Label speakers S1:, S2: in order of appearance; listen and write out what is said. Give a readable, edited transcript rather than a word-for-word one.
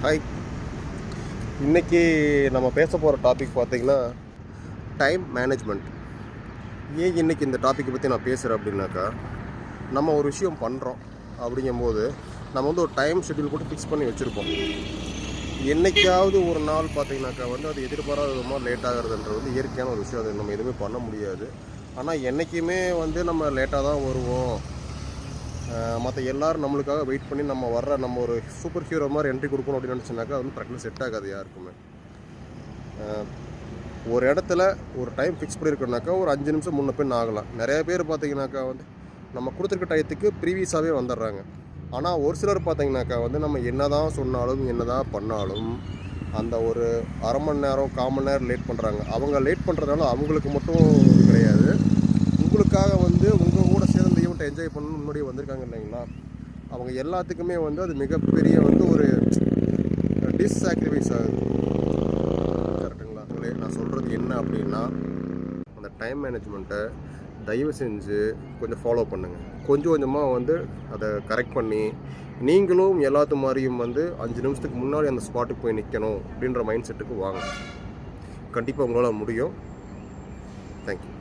S1: Hi. இன்றைக்கி நம்ம பேச போகிற டாபிக் பார்த்திங்கன்னா டைம் மேனேஜ்மெண்ட். ஏன் இன்றைக்கி இந்த டாப்பிக்கை பற்றி நான் பேசுகிறேன் அப்படின்னாக்கா, நம்ம ஒரு விஷயம் பண்ணுறோம் அப்படிங்கும்போது நம்ம ஒரு டைம் ஷெட்யூல் கூட ஃபிக்ஸ் பண்ணி வச்சுருப்போம். என்றைக்காவது ஒரு நாள் பார்த்திங்கனாக்கா அது எதிர்பாராத விதமாக லேட் ஆகிறதுன்றது இயற்கையான ஒரு விஷயம். அது நம்ம எதுவுமே பண்ண முடியாது. ஆனால் என்றைக்குமே நம்ம லேட்டாக தான் வருவோம். மற்ற எல்லோரும் நம்மளுக்காக வெயிட் பண்ணி நம்ம ஒரு சூப்பர் ஹீரோ மாதிரி என்ட்ரி கொடுக்கணும் அப்படின்னு நினச்சினாக்கா கரெக்டாக செட் ஆகாது யாருக்குமே. ஒரு இடத்துல ஒரு டைம் ஃபிக்ஸ் பண்ணியிருக்கோன்னாக்கா ஒரு 5 நிமிஷம் முன்ன பின் ஆகலாம். நிறைய பேர் பார்த்திங்கனாக்கா நம்ம கொடுத்துருக்க டயத்துக்கு ப்ரீவியஸாகவே வந்துடுறாங்க. ஆனால் ஒரு சிலர் பார்த்திங்கனாக்கா நம்ம என்ன தான் சொன்னாலும் என்ன தான் பண்ணாலும் அந்த ஒரு அரை மணி நேரம் 1/4 மணி நேரம் லேட் பண்ணுறாங்க. அவங்க லேட் பண்ணுறதுனால அவங்களுக்கு மட்டும் கிடையாது, உங்களுக்காக உங்கள் கூட சேர்ந்து ஈவெண்ட்டை என்ஜாய் பண்ணணும்னு முன்னாடியே வந்திருக்காங்க இல்லைங்களா, அவங்க எல்லாத்துக்குமே அது மிகப்பெரிய ஒரு டிஸ்சாக்ரிஃபைஸ் ஆகுது. கரெக்டுங்களா? நான் சொல்கிறது என்ன அப்படின்னா, அந்த டைம் மேனேஜ்மெண்ட்டை தயவு செஞ்சு கொஞ்சம் ஃபாலோ பண்ணுங்கள். கொஞ்சம் கொஞ்சமாக அதை கரெக்ட் பண்ணி நீங்களும் எல்லாத்து மாதிரியும் 5 நிமிஷத்துக்கு முன்னாடி அந்த ஸ்பாட்டுக்கு போய் நிற்கணும் அப்படின்ற மைண்ட் செட்டுக்கு வாங்க. கண்டிப்பாக உங்களால் முடியும். தேங்க்யூ.